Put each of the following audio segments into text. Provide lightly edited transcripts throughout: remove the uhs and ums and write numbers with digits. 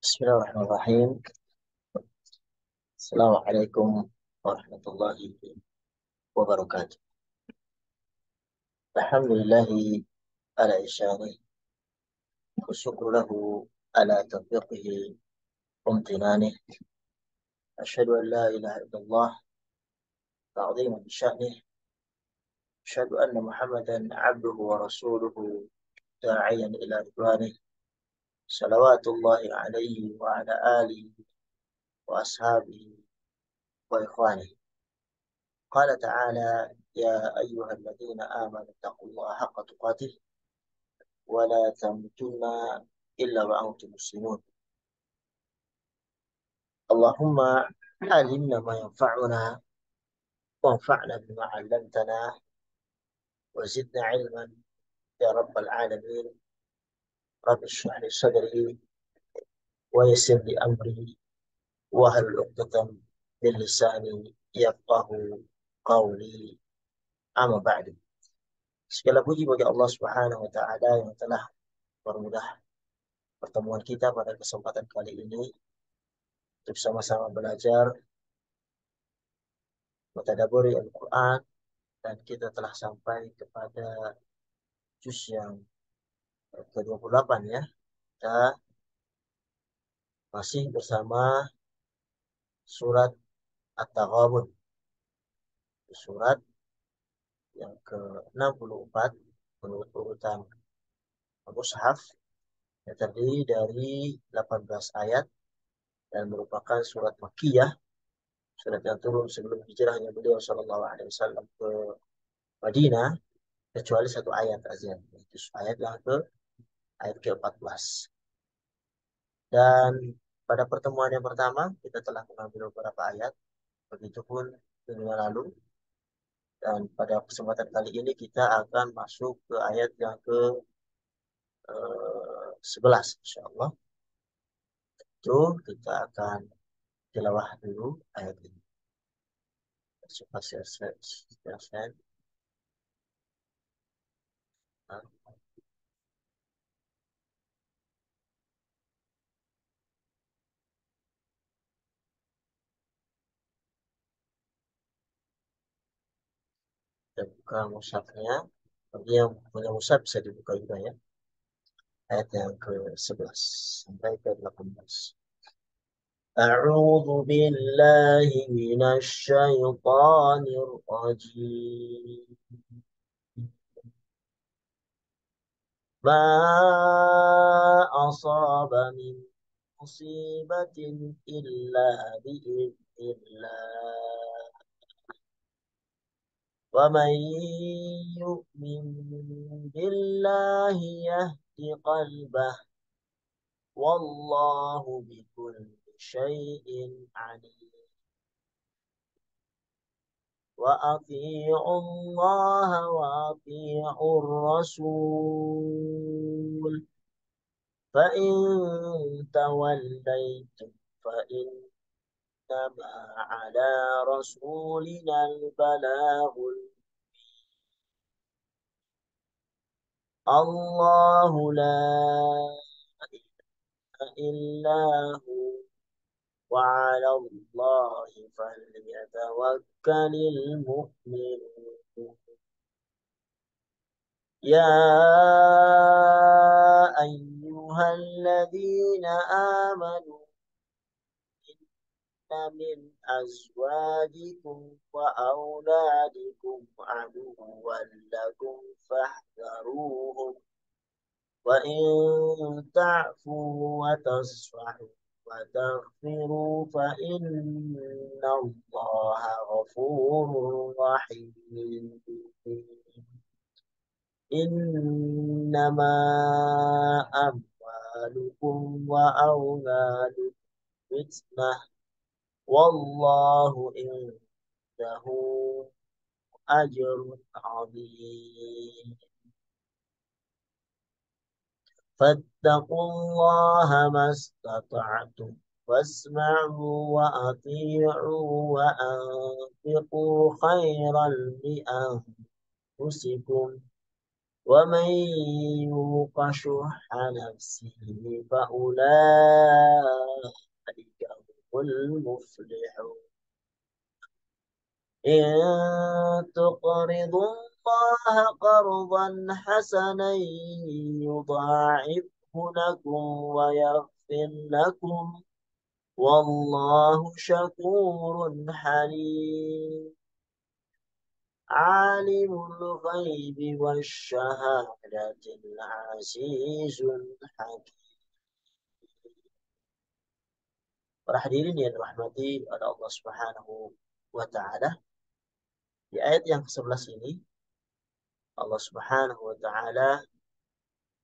بسم الله الرحمن الرحيم. السلام عليكم ورحمة الله وبركاته. الحمد لله على إحسانه، والشكر له على توفيقه وامتنانه. أشهد أن لا إله إلا الله تعظيما بشأنه. أشهد أن محمدا عبده ورسوله داعيا إلى رضوانه، صلوات الله عليه وعلى آله وأصحابه وإخوانه. قال تعالى: يا أيها الذين آمنوا اتقوا الله حق تقاته ولا تموتن إلا وأنتم مسلمون. اللهم علمنا ما ينفعنا وانفعنا بما علمتنا وزدنا علما يا رب العالمين. رب اشرح لي صدري ويسر لي أمري واحلل عقدة من لساني يفقه قولي. Amma ba'du. Segala puji bagi Allah Subhanahu wa taala yang telah mempermudah pertemuan kita pada kesempatan kali ini untuk sama-sama belajar mentadabburi Al-Qur'an, dan kita telah sampai kepada juz yang ke-28 ya. Kita masih bersama surat At-Taghabun, surat yang ke-64 menurut urutan mushaf, yang terdiri dari 18 ayat dan merupakan surat Makkiyah, surat yang turun sebelum hijrahnya beliau Shallallahu Alaihi Wasallam ke Madinah, kecuali satu ayat aja, yaitu ayat ke-14. Dan pada pertemuan yang pertama kita telah mengambil beberapa ayat, begitupun minggu lalu. Dan pada kesempatan kali ini kita akan masuk ke ayat yang ke 11 insya Allah. Itu kita akan tilawah dulu ayat ini. Coba share. Nah, kita buka mushafnya. Bagi yang punya mushaf bisa dibuka juga ya. Ayat yang ke-11 sampai ke-18. أعوذ بالله من الشيطان الرجيم. ما أصاب من مصيبة إلا بإذن الله، ومن يؤمن بالله يهد قلبه، والله بكل شيء عليم. وأطيعوا الله وأطيعوا الرسول، فإن توليتم فإنما على رسولنا البلاغ. الله لا إله إلا هو، وعلى الله فليتوكل المؤمنون. يا أيها الذين آمنوا إن من أزواجكم وأولادكم عدوا لكم فاحذروهم، وإن تعفوا وتصفحوا وتغفروا فإن الله غفور رحيم. إنما أموالكم وأولادكم فتنة، والله عنده أجر عظيم. فاتقوا الله ما استطعتم واسمعوا وأطيعوا وأنفقوا خيرا لأنفسكم، ومن يوق شح نفسه فأولئك هم المفلحون إن تقرضوا الله قرضا حسنا يضاعفه لكم ويغفر لكم والله شكور حليم عالم الغيب والشهادة العزيز الحكيم. Para hadirin yang dirahmati oleh Allah Subhanahu wa taala, di ayat yang ke-11 ini Allah Subhanahu wa taala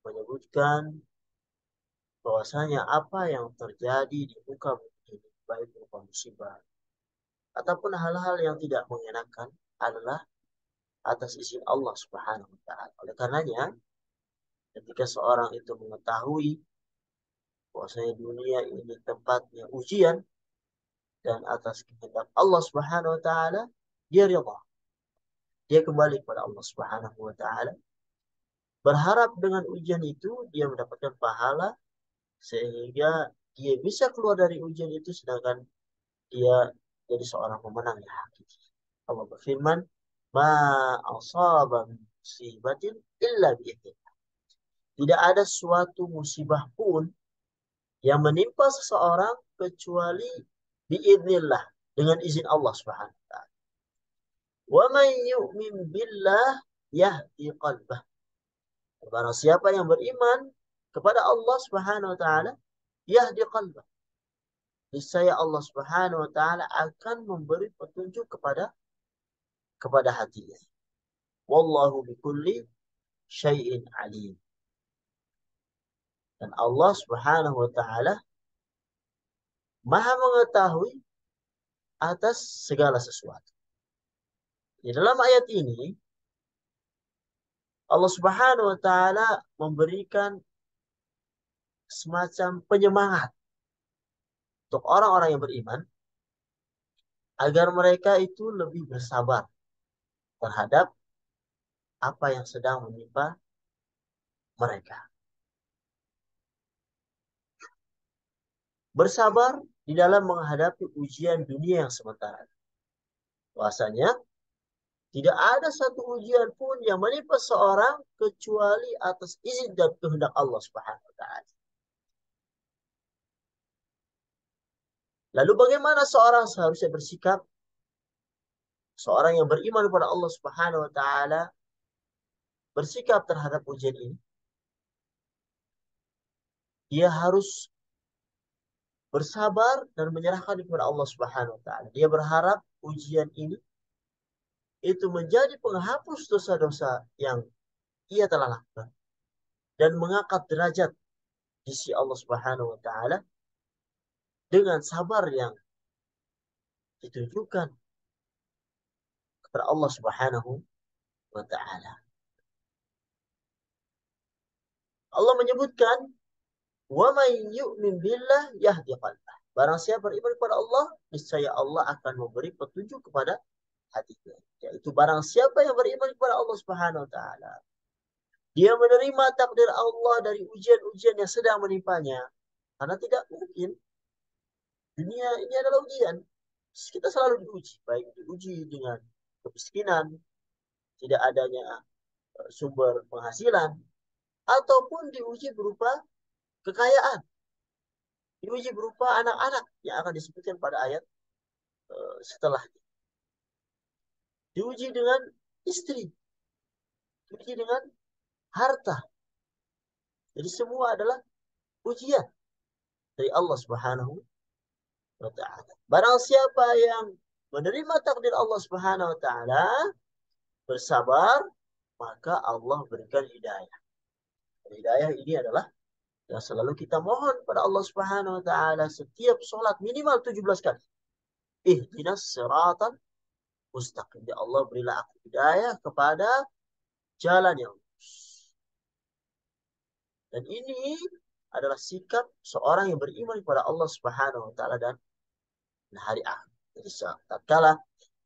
menyebutkan bahwasanya apa yang terjadi di muka bumi ini baik berupa musibah ataupun hal-hal yang tidak mengenakan adalah atas izin Allah Subhanahu wa taala. Oleh karenanya, ketika seorang itu mengetahui bahwasanya dunia ini tempatnya ujian dan atas kehendak Allah Subhanahu wa taala, dia rida. Dia kembali kepada Allah Subhanahu wa taala, berharap dengan ujian itu dia mendapatkan pahala sehingga dia bisa keluar dari ujian itu sedangkan dia jadi seorang pemenang yang hakiki. Allah berfirman, "Ma asaba min musibatin illa biidznillah." Tidak ada suatu musibah pun yang menimpa seseorang kecuali biidznillah, dengan izin Allah Subhanahu wa taala. Wa man yu'min billah yahdi qalbah. Barang siapa yang beriman kepada Allah Subhanahu wa taala, yahdi qalbah. Niscaya Allah Subhanahu wa taala akan memberi petunjuk kepada hatinya. Wallahu bikulli syai'in alim. Dan Allah Subhanahu wa taala Maha mengetahui atas segala sesuatu. Di dalam ayat ini Allah Subhanahu wa taala memberikan semacam penyemangat untuk orang-orang yang beriman agar mereka itu lebih bersabar terhadap apa yang sedang menimpa mereka. Bersabar di dalam menghadapi ujian dunia yang sementara. Bahwasanya tidak ada satu ujian pun yang menimpa seorang kecuali atas izin dan kehendak Allah Subhanahu wa taala. Lalu bagaimana seorang seharusnya bersikap? Seorang yang beriman kepada Allah Subhanahu wa taala bersikap terhadap ujian ini, dia harus bersabar dan menyerahkan kepada Allah Subhanahu wa taala. Dia berharap ujian ini itu menjadi penghapus dosa-dosa yang ia telah lakukan dan mengangkat derajat di sisi Allah Subhanahu wa taala dengan sabar yang ditujukan kepada Allah Subhanahu wa taala. Allah menyebutkan, "Wa may yu'min billah yahdi qalbah." Barang siapa beriman kepada Allah, niscaya Allah akan memberi petunjuk kepada hatinya. Yaitu barang siapa yang beriman kepada Allah Subhanahu wa taala, dia menerima takdir Allah dari ujian-ujian yang sedang menimpanya. Karena tidak mungkin dunia ini adalah ujian. Kita selalu diuji, baik diuji dengan kemiskinan, tidak adanya sumber penghasilan, ataupun diuji berupa kekayaan, diuji berupa anak-anak yang akan disebutkan pada ayat setelah, diuji dengan istri, diuji dengan harta. Jadi semua adalah ujian dari Allah Subhanahu wa taala. Barang siapa yang menerima takdir Allah Subhanahu wa taala, bersabar, maka Allah berikan hidayah. Hidayah ini adalah yang selalu kita mohon pada Allah Subhanahu wa taala setiap sholat minimal 17 kali. Ihdinas siratan mustaqim. Ya Allah, berilah aku hidayah kepada jalan yang lurus. Dan ini adalah sikap seorang yang beriman kepada Allah Subhanahu wa taala dan hari akhir. Jadi tatkala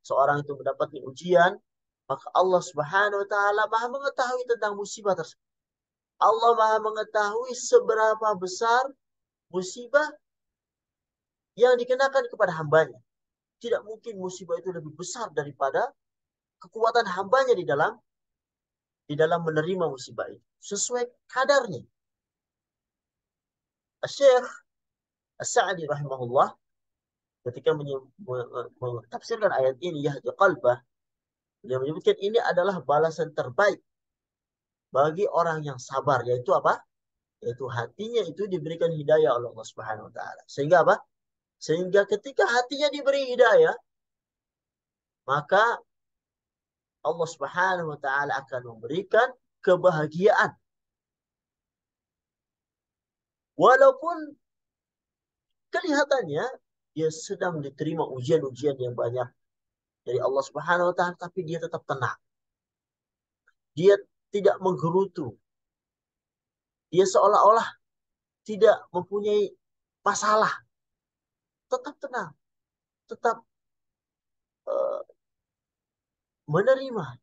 seorang itu mendapatkan ujian, Maka Allah Subhanahu wa taala Maha mengetahui tentang musibah tersebut. Allah Maha mengetahui seberapa besar musibah yang dikenakan kepada hambanya. Tidak mungkin musibah itu lebih besar daripada kekuatan hambanya di dalam menerima musibah itu. Sesuai kadarnya. Syekh As-Sa'di rahimahullah ketika mentafsirkan ayat ini yahdi qalbah, dia menyebutkan ini adalah balasan terbaik bagi orang yang sabar, yaitu apa? Yaitu hatinya itu diberikan hidayah oleh Allah Subhanahu wa taala. Sehingga apa? Sehingga ketika hatinya diberi hidayah, maka Allah Subhanahu wa taala akan memberikan kebahagiaan. Walaupun kelihatannya dia sedang diterima ujian-ujian yang banyak dari Allah Subhanahu wa taala, tapi dia tetap tenang. Dia tidak menggerutu. Dia seolah-olah tidak mempunyai masalah. Tetap tenang, tetap uh, menerima.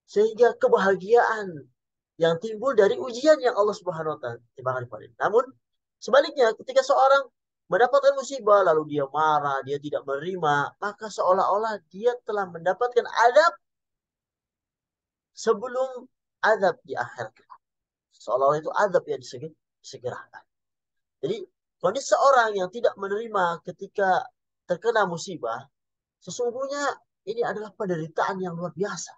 Sehingga kebahagiaan yang timbul dari ujian yang Allah Subhanahu wa taala timbangkan kepada. Namun sebaliknya ketika seorang mendapatkan musibah lalu dia marah, dia tidak menerima, maka seolah-olah dia telah mendapatkan adab sebelum adab di akhirat. Seolah-olah itu adab yang disegerakan. Jadi kondisi seorang yang tidak menerima ketika terkena musibah, sesungguhnya ini adalah penderitaan yang luar biasa.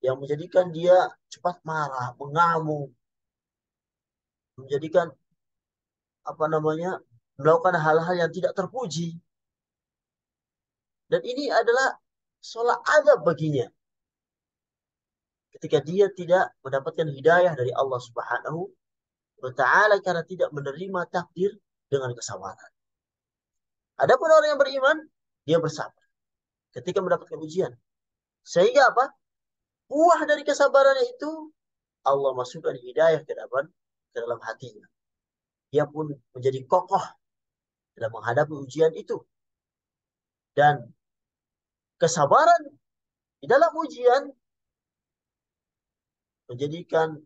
Yang menjadikan dia cepat marah, mengamuk, menjadikan apa namanya melakukan hal-hal yang tidak terpuji. Dan ini adalah sholat azab baginya. Ketika dia tidak mendapatkan hidayah dari Allah Subhanahu wa ta'ala karena tidak menerima takdir dengan kesabaran. Adapun orang yang beriman, dia bersabar ketika mendapatkan ujian. Sehingga apa? Buah dari kesabaran itu Allah masukkan hidayah ke dalam hatinya. Dia pun menjadi kokoh dalam menghadapi ujian itu. Dan kesabaran di dalam ujian menjadikan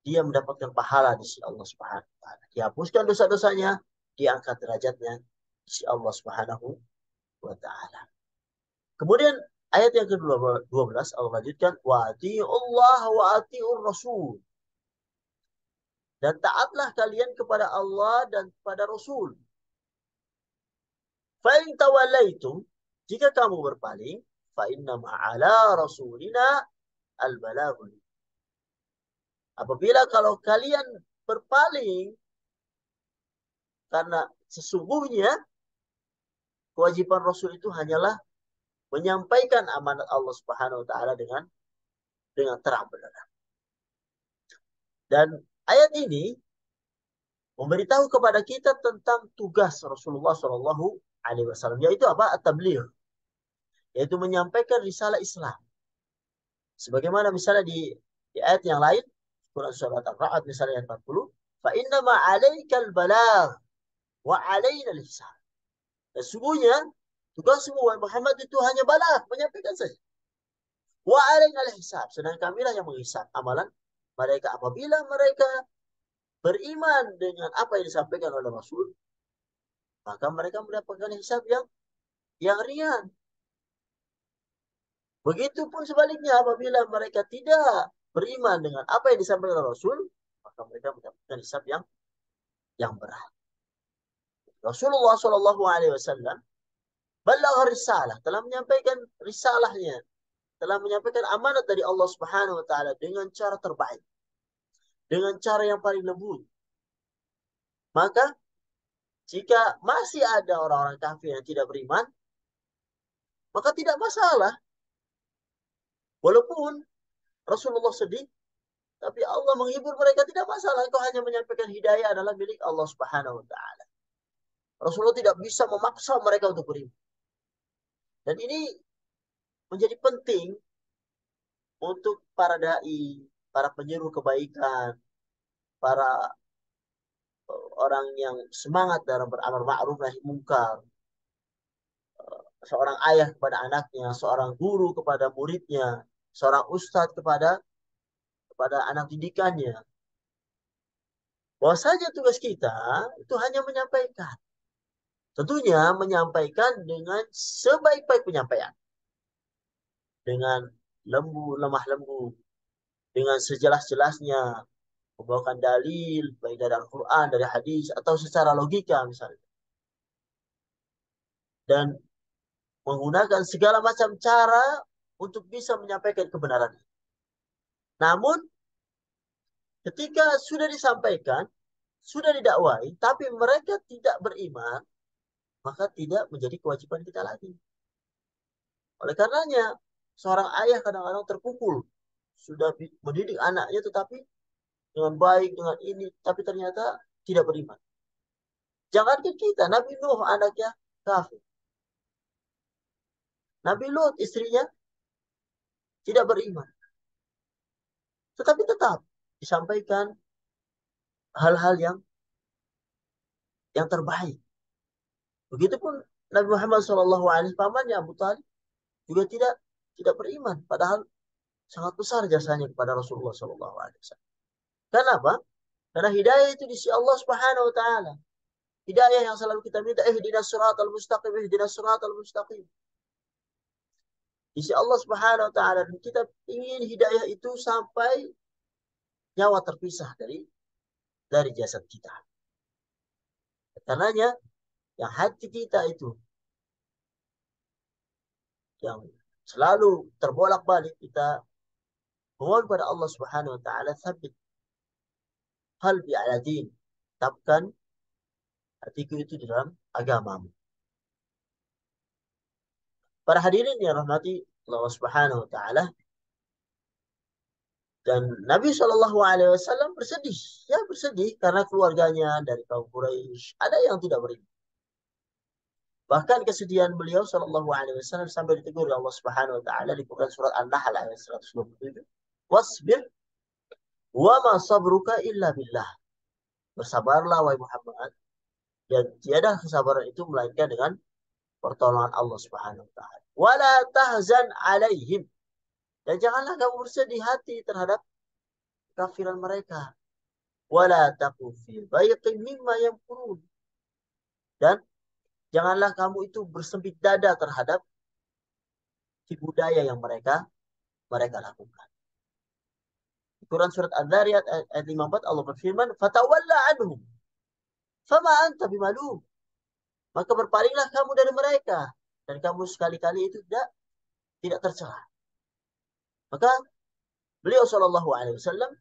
dia mendapatkan pahala di sisi Allah Subhanahu wa taala. Dihapuskan dosa-dosanya, diangkat derajatnya di sisi Allah Subhanahu wa taala. Kemudian ayat yang ke-12 Allah lanjutkan wa atiullah wa atiur rasul. Dan taatlah kalian kepada Allah dan kepada Rasul. Fa in tawallaitum, jika kamu berpaling, fa inna ma'ala rasulina al-balaghul. Apabila kalau kalian berpaling, karena sesungguhnya kewajiban Rasul itu hanyalah menyampaikan amanat Allah Subhanahu wa taala dengan terang benderang. Dan ayat ini memberitahu kepada kita tentang tugas Rasulullah Shallallahu Alaihi Wasallam, yaitu apa? At-tabligh, yaitu menyampaikan risalah Islam. Sebagaimana misalnya di ayat yang lain, surat Al-Ra'd misalnya ayat 40, fa inna ma 'alaikal balagh wa 'alaina al-hisab. Sesungguhnya tugasmu wahai Muhammad itu hanya balas, menyampaikan saja. Wa 'alaina al-hisab, sedang kamilah yang menghisab amalan mereka. Apabila mereka beriman dengan apa yang disampaikan oleh Rasul, maka mereka mendapatkan hisab yang ringan. Begitupun sebaliknya apabila mereka tidak beriman dengan apa yang disampaikan oleh Rasul, maka mereka mendapatkan hisab yang berat. Rasulullah Shallallahu Alaihi Wasallam balagha risalah, telah menyampaikan risalahnya, telah menyampaikan amanat dari Allah Subhanahu Wa Taala dengan cara terbaik, dengan cara yang paling lembut. Maka jika masih ada orang-orang kafir yang tidak beriman, maka tidak masalah. Walaupun Rasulullah sedih, tapi Allah menghibur mereka, tidak masalah. Engkau hanya menyampaikan hidayah adalah milik Allah Subhanahu Wa Taala. Rasulullah tidak bisa memaksa mereka untuk beriman. Dan ini menjadi penting untuk para dai, para penyeru kebaikan, para orang yang semangat dalam beramal ma'ruf nahi munkar, seorang ayah kepada anaknya, seorang guru kepada muridnya, seorang ustadz kepada anak didikannya. Bahwasanya tugas kita itu hanya menyampaikan. Tentunya menyampaikan dengan sebaik-baik penyampaian. Dengan lemah lembut, dengan sejelas-jelasnya, membawakan dalil, baik dari Al-Quran, dari hadis, atau secara logika misalnya. Dan menggunakan segala macam cara untuk bisa menyampaikan kebenaran. Namun, ketika sudah disampaikan, sudah didakwai, tapi mereka tidak beriman, maka tidak menjadi kewajiban kita lagi. Oleh karenanya, seorang ayah kadang-kadang terpukul. Sudah mendidik anaknya tetapi dengan baik, dengan ini, tapi ternyata tidak beriman. Jangankan kita, Nabi Nuh anaknya kafir. Nabi Lut istrinya tidak beriman. Tetapi tetap disampaikan hal-hal yang terbaik. Begitupun Nabi Muhammad SAW, pamannya Abu Talib juga tidak beriman. Padahal sangat besar jasanya kepada Rasulullah SAW. Kenapa? Karena hidayah itu di sisi Allah Subhanahu Wa Taala. Hidayah yang selalu kita minta, ihdinas siratal mustaqim, ihdinas siratal mustaqim. Di sisi Allah Subhanahu Wa Taala, dan kita ingin hidayah itu sampai nyawa terpisah dari jasad kita. Karenanya yang hati kita itu yang selalu terbolak-balik kita mohon pada Allah Subhanahu Wa Taala, sabit qalbi ala din, tetapkan hatiku itu di dalam agamamu. Para hadirin yang rahmati Allah Subhanahu Wa Taala, dan Nabi Shallallahu Alaihi Wasallam bersedih, ya bersedih karena keluarganya dari kaum Quraisy ada yang tidak beriman. Bahkan kesedihan beliau Shallallahu Alaihi Wasallam sampai ditegur oleh Allah Subhanahu Wa Taala di Quran surat An-Nahl ayat 127. Wasbir wa ma sabruka illa billah. Bersabarlah wahai Muhammad, dan tiada kesabaran itu melainkan dengan pertolongan Allah Subhanahu Wa Taala. Wala tahzan alaihim, dan janganlah kamu bersedih hati terhadap kafiran mereka. Wala taku fi dhayqin mimma yamkurun, dan janganlah kamu itu bersempit dada terhadap tipu daya yang mereka lakukan. Quran surat Adz-Dzariyat ayat 54 Allah berfirman, "Fatawalla anhum, fama anta bimalum." Maka berpalinglah kamu dari mereka dan kamu sekali-kali itu tidak tercela. Maka beliau Shallallahu Alaihi Wasallam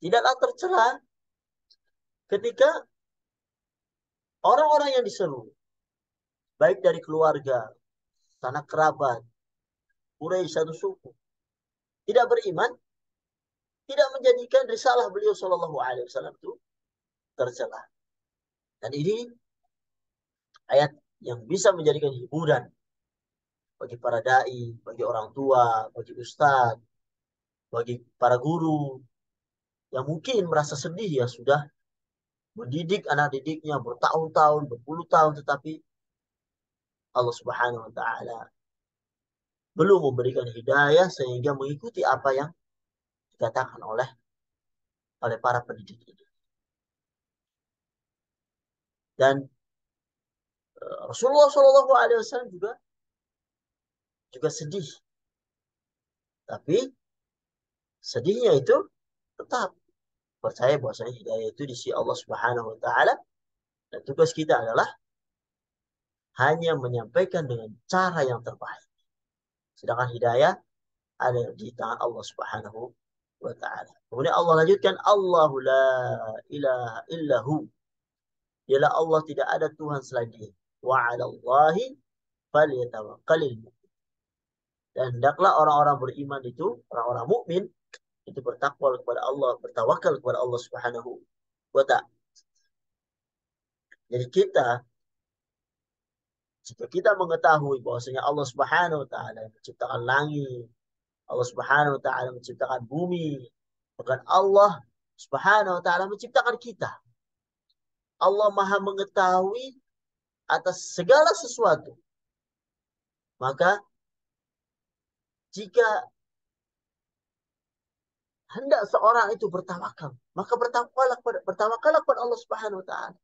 tidaklah tercela ketika orang-orang yang diseru, baik dari keluarga, sanak kerabat, Quraisy satu suku, tidak beriman, tidak menjadikan risalah beliau Shallallahu Alaihi Wasallam itu tercela. Dan ini ayat yang bisa menjadikan hiburan bagi para dai, bagi orang tua, bagi ustadz, bagi para guru yang mungkin merasa sedih ya sudah mendidik anak didiknya bertahun-tahun, berpuluh tahun, tetapi Allah Subhanahu Wa Taala belum memberikan hidayah sehingga mengikuti apa yang dikatakan oleh para pendidik ini. Dan Rasulullah Shallallahu Alaihi Wasallam juga sedih, tapi sedihnya itu tetap percaya bahwasanya hidayah itu di sisi Allah Subhanahu Wa Taala, dan tugas kita adalah hanya menyampaikan dengan cara yang terbaik. Sedangkan hidayah ada di tangan Allah Subhanahu wa Ta'ala. Kemudian Allah lanjutkan, Allahu la ilaha illahu. Ialah Allah, tidak ada Tuhan selain Dia. Wa 'alallahi falyatawakkalul mu'min. Dan hendaklah orang-orang beriman itu, orang-orang mukmin itu bertakwa kepada Allah, bertawakal kepada Allah Subhanahu wa Ta'ala. Jadi jika kita mengetahui bahwasanya Allah Subhanahu wa Ta'ala yang menciptakan langit, Allah Subhanahu wa Ta'ala menciptakan bumi, bahkan Allah Subhanahu wa Ta'ala menciptakan kita. Allah Maha mengetahui atas segala sesuatu. Maka jika hendak seorang itu bertawakal, maka bertawakallah kepada Allah Subhanahu wa taala.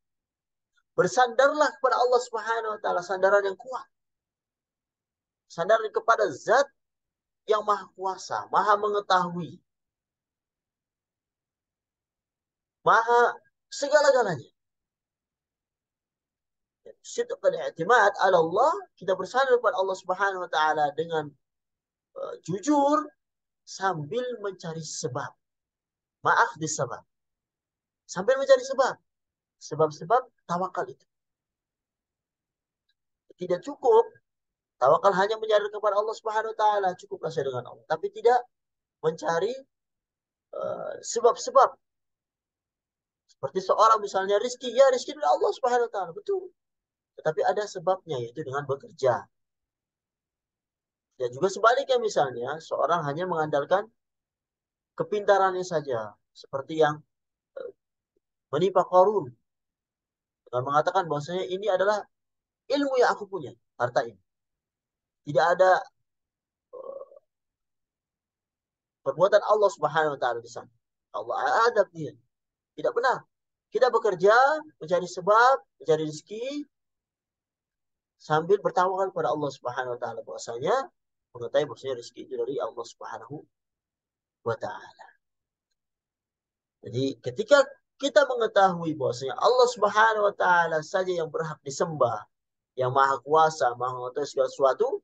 Bersandarlah kepada Allah Subhanahu wa taala sandaran yang kuat. Sandaran kepada zat yang maha kuasa, maha mengetahui, maha segala-galanya. Sidqul i'timad ala Allah, kita bersandar kepada Allah Subhanahu wa taala dengan jujur sambil mencari sebab. Maaf di sebab. Sambil mencari sebab. Sebab-sebab tawakal itu. Tidak cukup tawakal hanya menyandar kepada Allah Subhanahu wa taala, cukuplah saya dengan Allah. Tapi tidak mencari sebab-sebab. Seperti seorang misalnya rizki, ya rizki dari Allah Subhanahu wa taala, betul. Tetapi ada sebabnya, yaitu dengan bekerja. Dan juga sebaliknya misalnya, seorang hanya mengandalkan kepintarannya saja. Seperti yang menimpa Qarun. Dengan mengatakan bahwasanya ini adalah ilmu yang aku punya, harta ini. Tidak ada perbuatan Allah Subhanahu wa taala di sana. Allah ada dia. Tidak benar. Kita bekerja, mencari sebab, mencari rezeki, sambil bertawakal kepada Allah Subhanahu wa taala bahwasanya mengetahui bahwasanya rezeki itu dari Allah Subhanahu wa taala. Jadi ketika kita mengetahui bahwasanya Allah Subhanahu wa taala saja yang berhak disembah, yang maha kuasa, maha mengetahui segala sesuatu,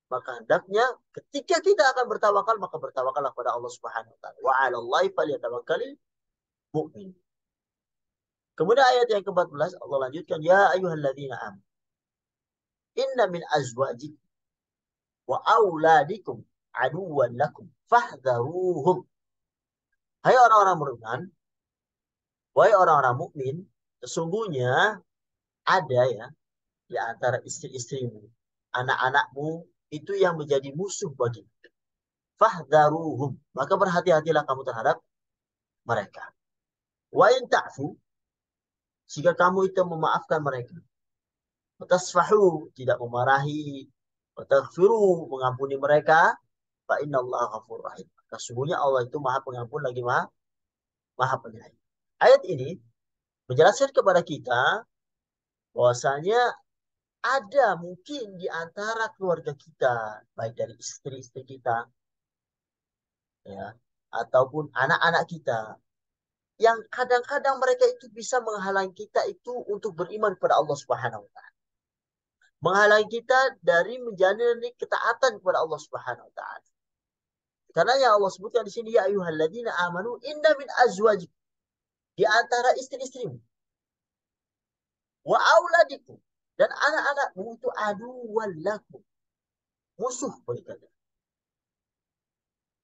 maka hendaknya ketika kita akan bertawakal, maka bertawakallah kepada Allah Subhanahu wa taala. Wa 'alallahi falyatawakkalul mu'min. Kemudian ayat yang ke-14 Allah lanjutkan, ya ayyuhalladzina amanu inna min azwajikum wa auladikum aduwwan lakum fahdharuhum. Hai orang-orang beriman, wahai orang-orang mukmin, sesungguhnya ada ya di antara istri-istrimu, anak-anakmu itu yang menjadi musuh bagimu. Fahdharuhum, maka berhati-hatilah kamu terhadap mereka. Wa in ta'fu, jika kamu itu memaafkan mereka, watasfahu, tidak memarahi, wataghfiru, mengampuni mereka, fa innallaha ghafurur rahim. Sesungguhnya Allah itu Maha Pengampun lagi Maha Penyayang. Ayat ini menjelaskan kepada kita bahwasanya ada mungkin di antara keluarga kita, baik dari istri-istri kita, ya, ataupun anak-anak kita, yang kadang-kadang mereka itu bisa menghalangi kita itu untuk beriman kepada Allah Subhanahu wa taala. Menghalangi kita dari menjalani ketaatan kepada Allah Subhanahu wa taala. Karena yang Allah sebutkan di sini, ya ayyuhalladzina amanu inna min azwajikum, di antara istri-istrimu, wa auladikum, dan anak-anakmu itu aduwwan lakum, musuh bagi kalian.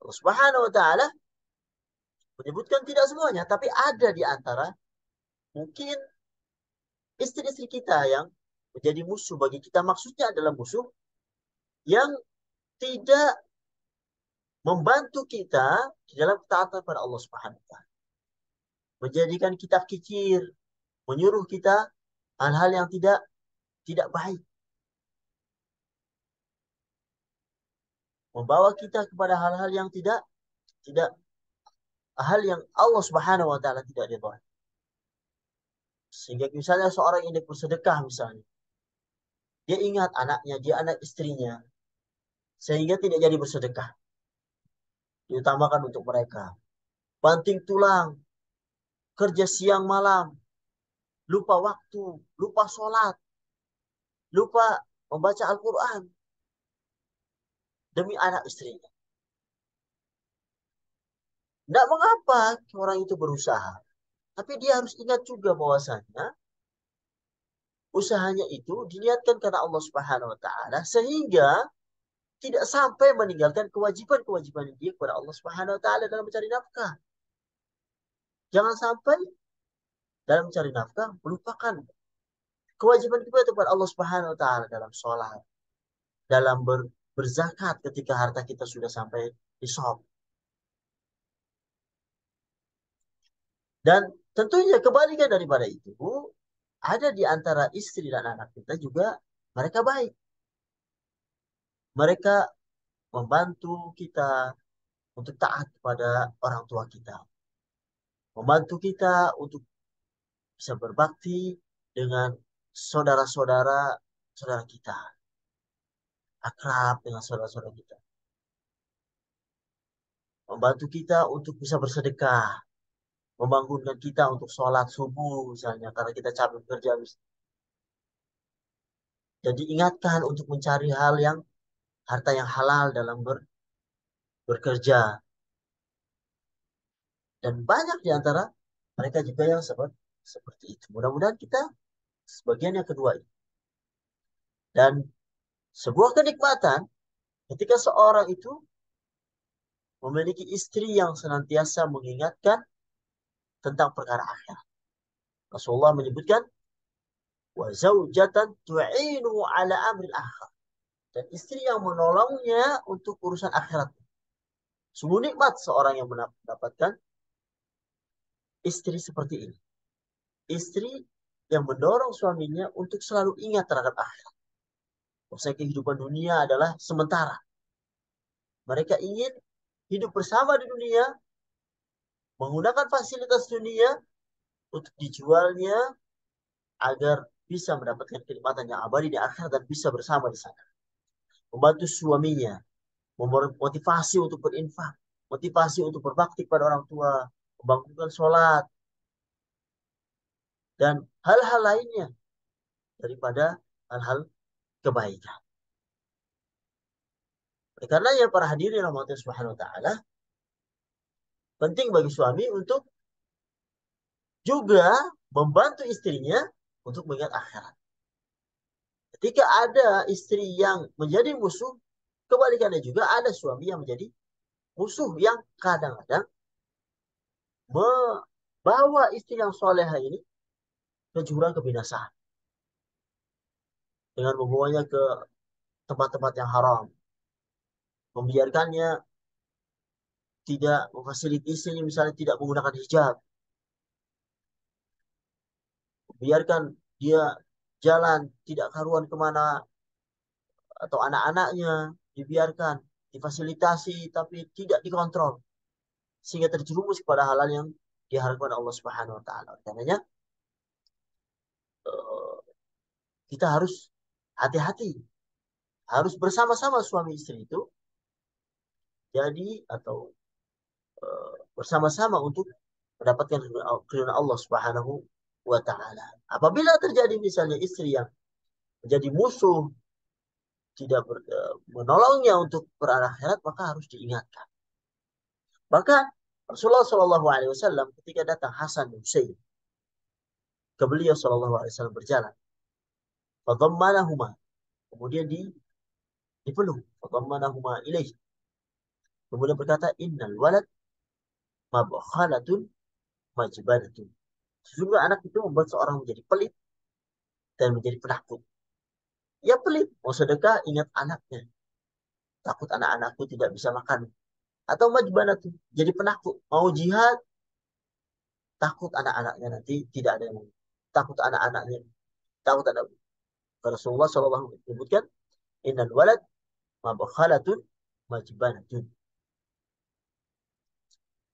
Allah Subhanahu wa taala menyebutkan tidak semuanya, tapi ada di antara mungkin istri-istri kita yang menjadi musuh bagi kita. Maksudnya adalah musuh yang tidak membantu kita di dalam ketaatan pada Allah Subhanahu wa taala. Menjadikan kita kikir, menyuruh kita hal-hal yang tidak baik. Membawa kita kepada hal-hal yang tidak hal yang Allah Subhanahu wa taala tidak ridha. Sehingga misalnya seorang ini bersedekah misalnya, dia ingat anaknya, dia anak istrinya, sehingga tidak jadi bersedekah. Diutamakan untuk mereka. Banting tulang, kerja siang malam, lupa waktu, lupa sholat, lupa membaca Al-Quran demi anak istrinya. Tidak mengapa orang itu berusaha, tapi dia harus ingat juga bahwasanya usahanya itu diniatkan karena Allah Subhanahu wa taala, sehingga tidak sampai meninggalkan kewajiban-kewajiban dia kepada Allah Subhanahu wa taala dalam mencari nafkah. Jangan sampai dalam mencari nafkah melupakan kewajiban kita kepada Allah Subhanahu wa taala dalam sholat, dalam berzakat ketika harta kita sudah sampai di shop. Dan tentunya kebalikan daripada itu, ada di antara istri dan anak kita juga mereka baik. Mereka membantu kita untuk taat kepada orang tua kita. Membantu kita untuk bisa berbakti dengan saudara-saudara saudara kita. Akrab dengan saudara-saudara kita. Membantu kita untuk bisa bersedekah. Membangunkan kita untuk sholat subuh misalnya. Karena kita capek bekerja. Jadi ingatkan untuk mencari hal yang harta yang halal dalam bekerja. Dan banyak di antara mereka juga yang seperti itu. Mudah-mudahan kita sebagian yang kedua ini. Dan sebuah kenikmatan ketika seorang itu memiliki istri yang senantiasa mengingatkan tentang perkara akhirat. Rasulullah menyebutkan wa zaujatan tu'inu ala amril akhir. Dan istri yang menolongnya untuk urusan akhirat. Sungguh nikmat seorang yang mendapatkan istri seperti ini. Istri yang mendorong suaminya untuk selalu ingat terhadap akhirat. Bahwa kehidupan dunia adalah sementara. Mereka ingin hidup bersama di dunia, menggunakan fasilitas dunia untuk dijualnya agar bisa mendapatkan kenikmatan yang abadi di akhirat dan bisa bersama di sana. Membantu suaminya, memotivasi untuk berinfak, motivasi untuk berbakti kepada orang tua, membangunkan sholat, dan hal-hal lainnya daripada hal-hal kebaikan. Oleh karenanya para hadirin rahmatullahi subhanahu wa ta'ala, penting bagi suami untuk juga membantu istrinya untuk mengingat akhirat. Ketika ada istri yang menjadi musuh, kebalikannya juga ada suami yang menjadi musuh yang kadang-kadang membawa istri yang soleha ini ke jurang kebinasaan. Dengan membawanya ke tempat-tempat yang haram. Membiarkannya tidak memfasilitasinya misalnya tidak menggunakan hijab. Membiarkan dia jalan tidak karuan kemana atau anak-anaknya dibiarkan difasilitasi tapi tidak dikontrol sehingga terjerumus kepada hal-hal yang diharapkan Allah Subhanahu wa taala. Karenanya kita harus hati-hati, harus bersama-sama suami istri itu jadi atau bersama-sama untuk mendapatkan keridhaan Allah Subhanahu wa taala. Apabila terjadi misalnya istri yang menjadi musuh tidak menolongnya untuk berakhirat maka harus diingatkan. Bahkan Rasulullah Shallallahu Alaihi Wasallam ketika datang Hasan bin Husain ke beliau Shallallahu Alaihi Wasallam berjalan, fadhammanahuma, kemudian dipeluk, fadhammanahuma ilaih, kemudian berkata, innal walad mabkhalatun majbanatun. Sesungguhnya anak itu membuat seorang menjadi pelit dan menjadi penakut. Ya pelit, mau sedekah ingat anaknya, takut anak-anakku tidak bisa makan. Atau majbanatun, jadi penakut, mau jihad takut anak-anaknya nanti tidak ada yang takut anak-anaknya takut ada Rasulullah SAW menyebutkan innal walad mabkhalatun majbanatun.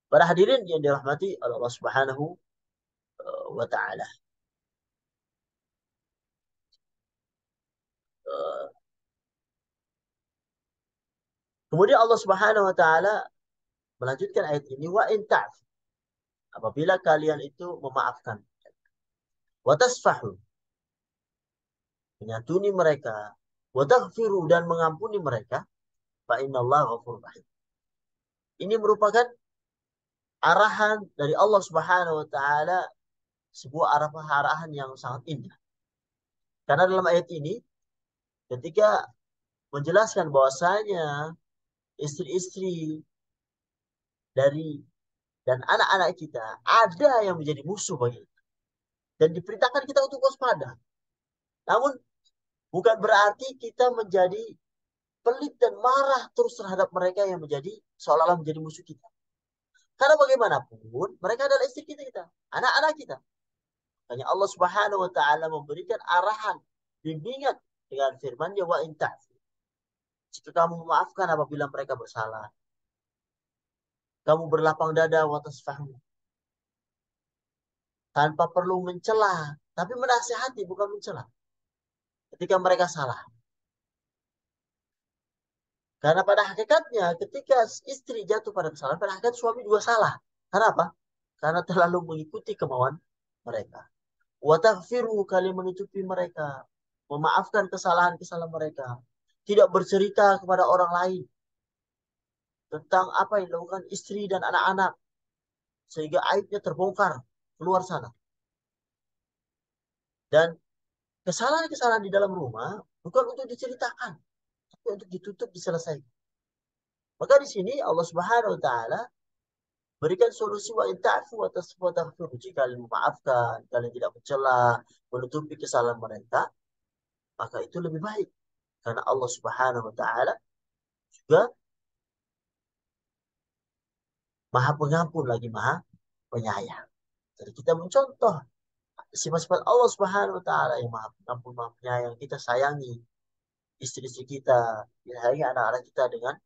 Para hadirin yang dirahmati oleh Allah Subhanahu wa taala. Kemudian Allah Subhanahu wa taala melanjutkan ayat ini wa in ta'fu, apabila kalian itu memaafkan, wa tasfahu, menyantuni mereka, wa taghfiru, dan mengampuni mereka, fa innallaha ghafurur rahim. Ini merupakan arahan dari Allah Subhanahu wa taala, sebuah arahan yang sangat indah. Karena dalam ayat ini ketika menjelaskan bahwasanya istri-istri dari dan anak-anak kita ada yang menjadi musuh bagi kita dan diperintahkan kita untuk waspada. Namun bukan berarti kita menjadi pelit dan marah terus terhadap mereka yang menjadi seolah-olah menjadi musuh kita. Karena bagaimanapun mereka adalah istri kita, anak-anak kita. Hanya Allah Subhanahu wa taala memberikan arahan, bimbingan dengan firman-Nya wa in ta'fu. Jika kamu memaafkan apabila mereka bersalah, kamu berlapang dada wa tasfahu, tanpa perlu mencela, tapi menasihati bukan mencela ketika mereka salah. Karena pada hakikatnya ketika istri jatuh pada kesalahan, pada hakikat suami juga salah. Karena apa? Karena terlalu mengikuti kemauan mereka. Wa taghfiru, kalian menutupi mereka, memaafkan kesalahan-kesalahan mereka, tidak bercerita kepada orang lain tentang apa yang dilakukan istri dan anak-anak sehingga aibnya terbongkar keluar sana. Dan kesalahan-kesalahan di dalam rumah bukan untuk diceritakan, tapi untuk ditutup, diselesaikan. Maka di sini Allah Subhanahu wa taala berikan solusi wa in ta'fu wa tasfu wa taghfiru. Jika kalian memaafkan, kalian tidak mencela, menutupi kesalahan mereka, maka itu lebih baik. Karena Allah Subhanahu wa taala juga Maha Pengampun lagi Maha Penyayang. Jadi kita mencontoh sifat-sifat Allah Subhanahu wa taala yang Maha Pengampun, Maha Penyayang. Kita sayangi istri-istri kita, sayangi anak-anak kita dengan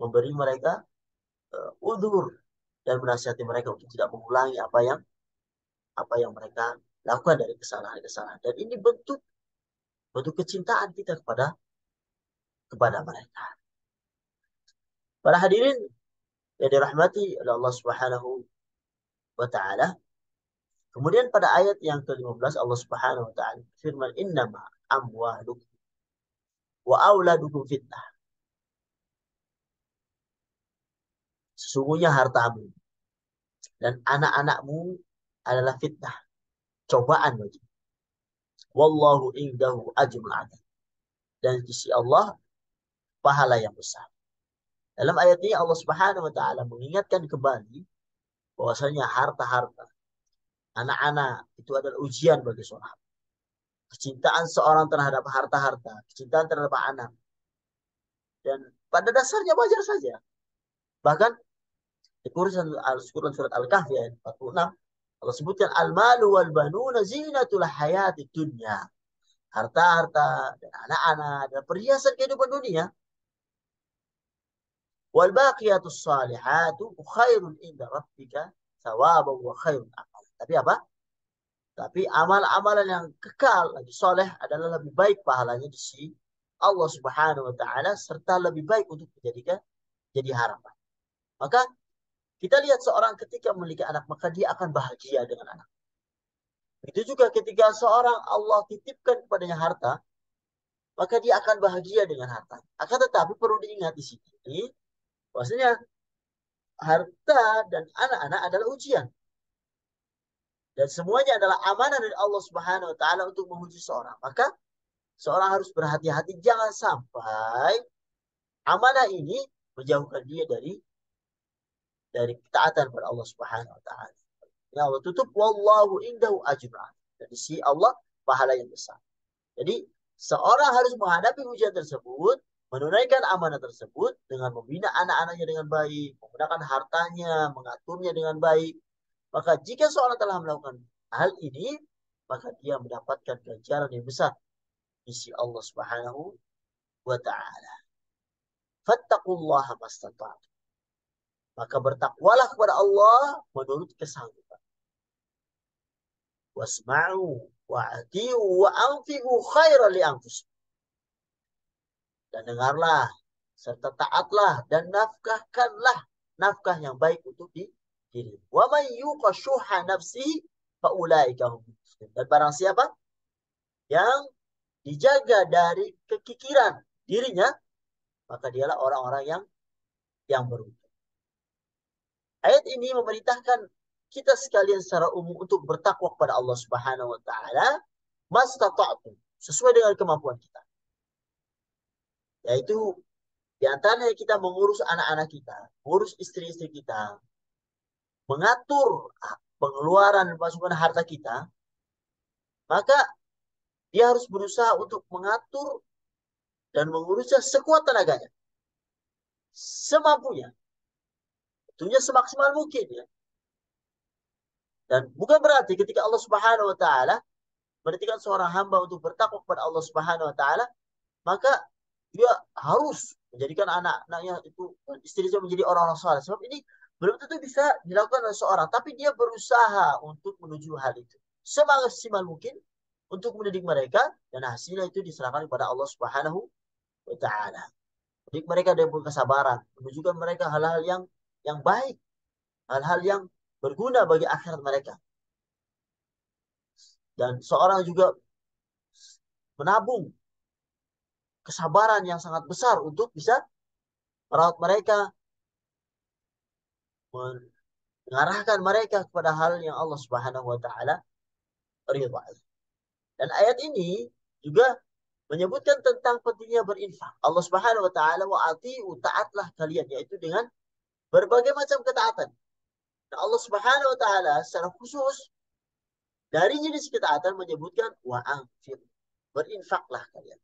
memberi mereka udzur dan menasihati mereka untuk tidak mengulangi apa yang mereka lakukan dari kesalahan-kesalahan. Dan ini bentuk bentuk kecintaan kita kepada mereka. Para hadirin yang dirahmati oleh Allah Subhanahu wa taala. Kemudian pada ayat yang ke-15 Allah Subhanahu wa taala firman innama amwalukum wa auladukum fitnah. Sesungguhnya hartamu dan anak-anakmu adalah fitnah, cobaan bagi. Wallahu indahu ajrun adzim. Dan di sisi Allah pahala yang besar. Dalam ayat ini Allah Subhanahu wa taala mengingatkan kembali bahwasanya harta-harta anak-anak itu adalah ujian bagi seorang. Kecintaan seorang terhadap harta-harta, kecintaan terhadap anak. Dan pada dasarnya wajar saja. Bahkan di Quran surat Al-Kahfi ayat 46, Allah sebutkan al-malu wal banuna zinatul hayatid dunya. Harta-harta dan anak-anak dan perhiasan kehidupan dunia. Wal baqiyatus salihatu khairun inda rabbika thawaban wa khairun amal. Tapi apa? Tapi amal-amalan yang kekal lagi soleh adalah lebih baik pahalanya di sisi Allah Subhanahu wa taala serta lebih baik untuk dijadikan jadi harapan. Maka kita lihat seorang ketika memiliki anak maka dia akan bahagia dengan anak. Itu juga ketika seorang Allah titipkan kepadanya harta, maka dia akan bahagia dengan harta. Akan tetapi perlu diingat di sini, bahwasanya harta dan anak-anak adalah ujian. Dan semuanya adalah amanah dari Allah Subhanahu wa taala untuk menguji seorang. Maka seorang harus berhati-hati jangan sampai amanah ini menjauhkan dia dari ketaatan kepada Allah Subhanahu wa taala. Ya Allah tutup wallahu indahu ajrun. Dari si Allah pahala yang besar. Jadi seorang harus menghadapi ujian tersebut, menunaikan amanah tersebut dengan membina anak-anaknya dengan baik, menggunakan hartanya, mengaturnya dengan baik. Maka jika seorang telah melakukan hal ini, maka dia mendapatkan ganjaran yang besar di sisi Allah Subhanahu wa taala. Fattaqullaha mastata'tum. Maka bertakwalah kepada Allah menurut kesanggupan. Wasma'u wa'ati'u wa'anfi'u khairan li anfusikum. Dan dengarlah serta taatlah dan nafkahkanlah nafkah yang baik untuk diri. Wa man yuqa syuha nafsihi fa ulaika hum muflihun. Dan barang siapa yang dijaga dari kekikiran dirinya, maka dialah orang-orang yang beruntung. Ayat ini memerintahkan kita sekalian secara umum untuk bertakwa kepada Allah Subhanahu wa taala mastata'tum, sesuai dengan kemampuan kita. Yaitu di antaranya kita mengurus anak-anak kita, mengurus istri-istri kita, mengatur pengeluaran dan masukan harta kita, maka dia harus berusaha untuk mengatur dan mengurusnya sekuat tenaganya, semampunya, tentunya semaksimal mungkin ya. Dan bukan berarti ketika Allah Subhanahu wa taala menitipkan seorang hamba untuk bertakwa kepada Allah Subhanahu wa taala, maka dia harus menjadikan anak-anaknya itu istrinya menjadi orang-orang saleh. Sebab ini belum tentu bisa dilakukan oleh seorang, tapi dia berusaha untuk menuju hal itu semaksimal mungkin untuk mendidik mereka, dan hasilnya itu diserahkan kepada Allah Subhanahu wa taala. Mendidik mereka dengan kesabaran, menunjukkan mereka hal-hal yang baik, hal-hal yang berguna bagi akhirat mereka. Dan seorang juga menabung kesabaran yang sangat besar untuk bisa merawat mereka, mengarahkan mereka kepada hal yang Allah Subhanahu wa taala ridha. Dan ayat ini juga menyebutkan tentang pentingnya berinfak. Allah Subhanahu wa taala wa atiu, taatlah kalian, yaitu dengan berbagai macam ketaatan. Nah, Allah Subhanahu wa taala secara khusus dari jenis ketaatan menyebutkan wa anfir, berinfaklah kalian.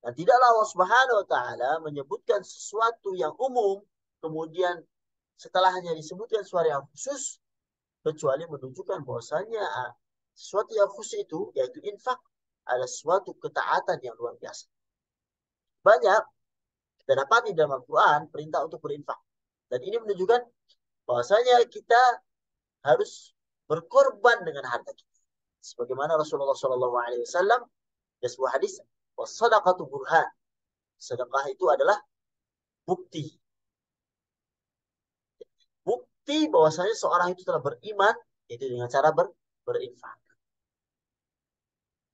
Dan tidaklah Allah Subhanahu wa taala menyebutkan sesuatu yang umum kemudian setelahnya disebutkan suara yang khusus, kecuali menunjukkan bahwasanya sesuatu yang khusus itu yaitu infak adalah suatu ketaatan yang luar biasa. Banyak kita dapati dalam Al-Quran perintah untuk berinfak. Dan ini menunjukkan bahwasanya kita harus berkorban dengan harta kita. Sebagaimana Rasulullah SAW di sebuah hadis, wassadaqatu burhan. Sedekah itu adalah bukti. Bukti bahwasanya seorang itu telah beriman itu dengan cara berinfak.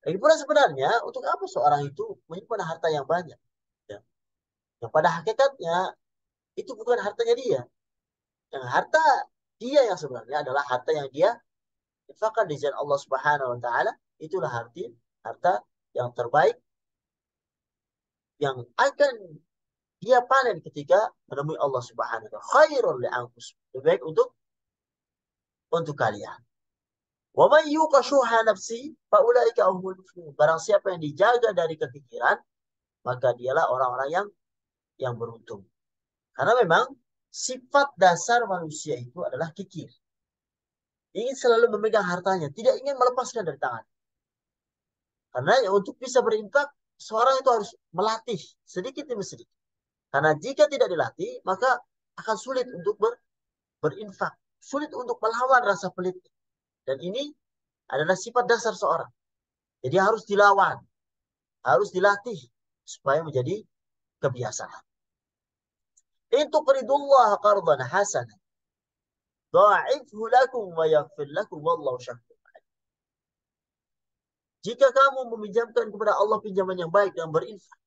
Lagi pula sebenarnya untuk apa seorang itu menyimpan harta yang banyak? Ya. Yang pada hakikatnya itu bukan hartanya dia. Yang harta dia yang sebenarnya adalah harta yang dia infakkan di jalan Allah Subhanahu wa taala. Itulah harta yang terbaik yang akan dia panen ketika menemui Allah Subhanahu wa taala. Khairul li anfus. Lebih baik untuk kalian. Wa may yuqa syuha nafsi fa ulaika humul muflihun. Barang siapa yang dijaga dari kekikiran, maka dialah orang-orang yang beruntung. Karena memang sifat dasar manusia itu adalah kikir. Ingin selalu memegang hartanya, tidak ingin melepaskan dari tangan. Karena ya, untuk bisa berinfak, seorang itu harus melatih sedikit demi sedikit. Karena jika tidak dilatih, maka akan sulit untuk berinfak. Sulit untuk melawan rasa pelit. Dan ini adalah sifat dasar seorang. Jadi harus dilawan, harus dilatih supaya menjadi kebiasaan. Itu tuqridullah qardan hasanah, dha'ifhu lakum wa yaghfir lakum wallahu syakur. Jika kamu meminjamkan kepada Allah pinjaman yang baik dan berinfak,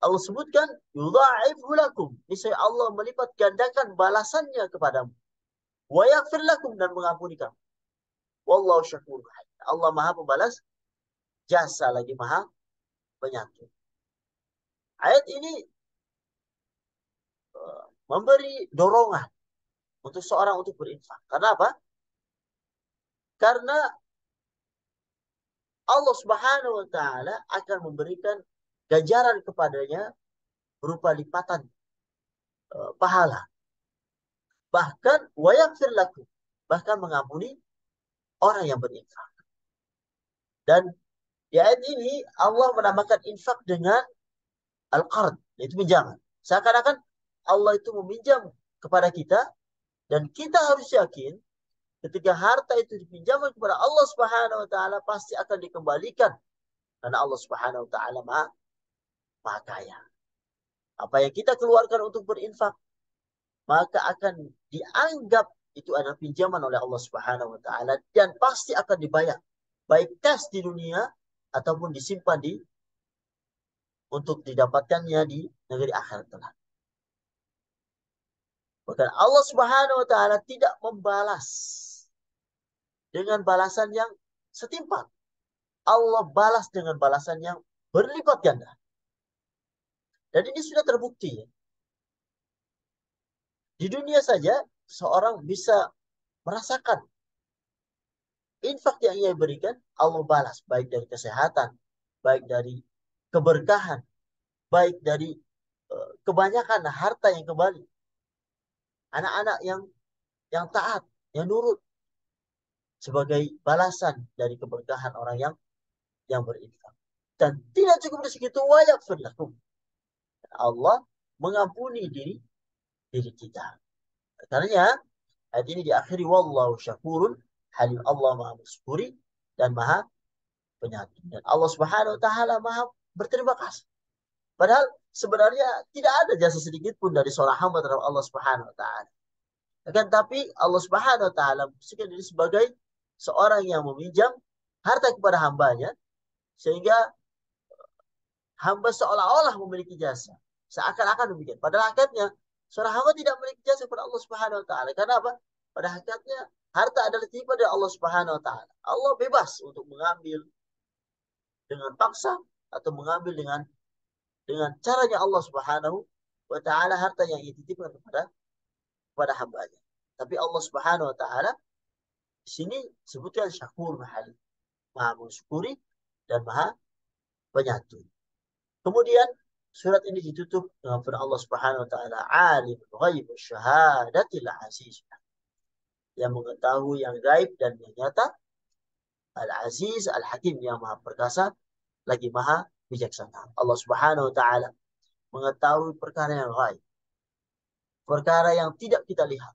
Allah sebutkan yudha'ifhu lakum, niscaya Allah melipat gandakan balasannya kepadamu. Wa yaghfir lakum, dan mengampuni kamu. Wallahu syakur. Allah Maha pembalas jasa lagi Maha penyantun. Ayat ini memberi dorongan untuk seorang untuk berinfak. Karena apa? Karena Allah Subhanahu wa taala akan memberikan ganjaran kepadanya berupa lipatan pahala. Bahkan wayaghfir lakum, bahkan mengampuni orang yang berinfak. Dan di ayat ini Allah menamakan infak dengan al-qard, yaitu pinjaman. Seakan-akan Allah itu meminjam kepada kita, dan kita harus yakin ketika harta itu dipinjamkan kepada Allah Subhanahu wa taala pasti akan dikembalikan, karena Allah Subhanahu wa taala Maha kaya. Apa yang kita keluarkan untuk berinfak, maka akan dianggap itu adalah pinjaman oleh Allah Subhanahu wa taala, dan pasti akan dibayar. Baik cash di dunia ataupun disimpan untuk didapatkannya di negeri akhirat kelak. Bahkan Allah Subhanahu wa taala tidak membalas dengan balasan yang setimpal. Allah balas dengan balasan yang berlipat ganda. Dan ini sudah terbukti. Di dunia saja seorang bisa merasakan infak yang ia berikan, Allah balas. Baik dari kesehatan, baik dari keberkahan, baik dari kebanyakan harta yang kembali. Anak-anak yang yang taat, yang nurut sebagai balasan dari keberkahan orang yang berinfak. Dan tidak cukup di situ, wa yaghfir lakum. Allah mengampuni diri kita. Karena ayat ini diakhiri wallahu syakurun, halim. Allah maha mensyukuri dan maha penyantun. Dan Allah Subhanahu wa taala maha berterima kasih. Padahal sebenarnya tidak ada jasa sedikit pun dari seorang hamba terhadap Allah Subhanahu wa taala. Akan tapi Allah Subhanahu wa taala memposisikan diri sebagai seorang yang meminjam harta kepada hambanya sehingga hamba seolah-olah memiliki jasa. Seakan-akan demikian. Pada hakikatnya seorang hamba tidak memiliki jasa kepada Allah Subhanahu wa taala. Karena apa? Pada hakikatnya harta adalah tiba dari Allah Subhanahu wa taala. Allah bebas untuk mengambil dengan paksa atau mengambil dengan caranya Allah Subhanahu wa taala harta yang dititipkan kepada hambanya. Tapi Allah Subhanahu wa taala di sini sebutkan syakur mahal, maha mensyukuri dan maha penyantun. Kemudian surat ini ditutup dengan firman Allah Subhanahu wa taala, alimul ghaib wasyahadatil aziz, yang mengetahui yang gaib dan yang nyata, al-aziz al-hakim, yang maha perkasa lagi maha bijaksana. Allah Subhanahu wa taala mengetahui perkara yang gaib, perkara yang tidak kita lihat,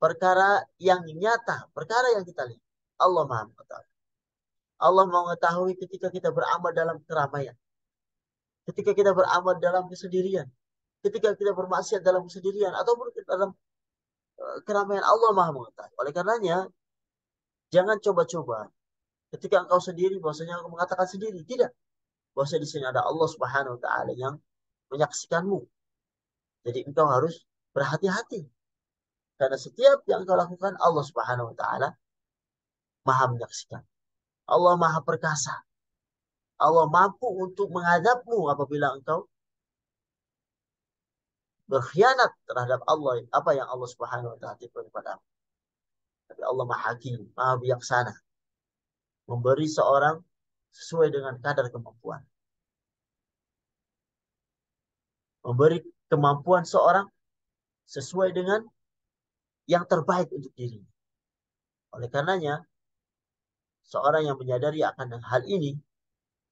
perkara yang nyata, perkara yang kita lihat. Allah maha mengetahui. Allah mengetahui ketika kita beramal dalam keramaian, ketika kita beramal dalam kesendirian, ketika kita bermaksiat dalam kesendirian, ataupun dalam keramaian. Allah maha mengetahui. Oleh karenanya, jangan coba-coba ketika engkau sendiri, bahwasanya engkau mengatakan sendiri. Tidak. Bahwasanya di sini ada Allah Subhanahu wa taala yang menyaksikanmu. Jadi engkau harus berhati-hati. Karena setiap yang engkau lakukan, Allah Subhanahu wa taala maha menyaksikan. Allah maha perkasa. Allah mampu untuk menghadapmu apabila engkau berkhianat terhadap Allah, apa yang Allah Subhanahu wa taala titipkan kepadamu. Tapi Allah maha hakim, maha bijaksana, memberi seorang sesuai dengan kadar kemampuan. Memberi kemampuan seorang sesuai dengan yang terbaik untuk dirinya. Oleh karenanya, seorang yang menyadari akan hal ini,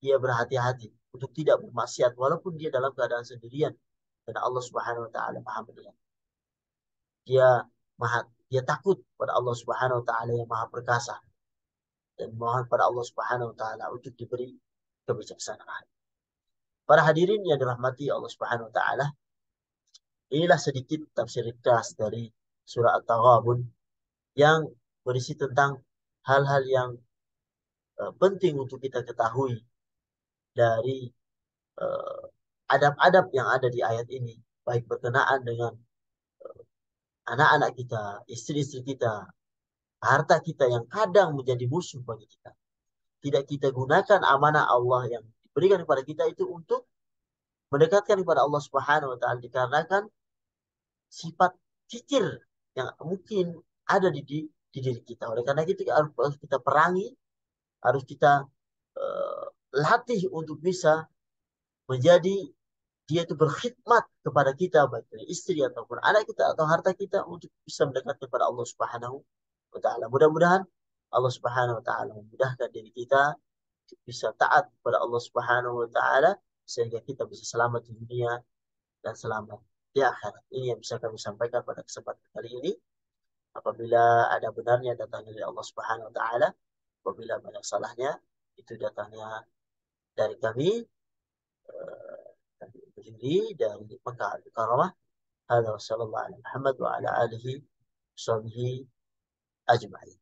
dia berhati-hati untuk tidak bermaksiat walaupun dia dalam keadaan sendirian. Karena Allah Subhanahu wa taala maha melihat. Dia maha dia takut pada Allah Subhanahu wa taala yang maha perkasa dan mohon pada Allah Subhanahu wa taala untuk diberi kebijaksanaan. Para hadirin yang dirahmati Allah Subhanahu wa taala, inilah sedikit tafsir ringkas dari surah At-Taghabun yang berisi tentang hal-hal yang penting untuk kita ketahui dari uh, adab-adab yang ada di ayat ini, baik berkenaan dengan anak-anak kita, istri-istri kita, harta kita yang kadang menjadi musuh bagi kita. Tidak kita gunakan amanah Allah yang diberikan kepada kita itu untuk mendekatkan kepada Allah Subhanahu wa taala, dikarenakan sifat kikir yang mungkin ada di diri kita. Oleh karena itu harus kita perangi, harus kita uh, latih untuk bisa menjadi dia itu berkhidmat kepada kita, baik dari istri ataupun anak kita atau harta kita, untuk bisa mendekatkan kepada Allah Subhanahu wa taala. Mudah-mudahan Allah Subhanahu wa taala memudahkan diri kita bisa taat kepada Allah Subhanahu wa taala sehingga kita bisa selamat di dunia dan selamat di akhirat. Ini yang bisa kami sampaikan pada kesempatan kali ini. Apabila ada benarnya datangnya dari Allah Subhanahu wa taala, apabila banyak salahnya itu datangnya dari kami, kami berdiri dari Mekah Al-Mukarramah. Hadza wa sallallahu alaihi Muhammad wa ala alihi wa sahbihi ajma'in.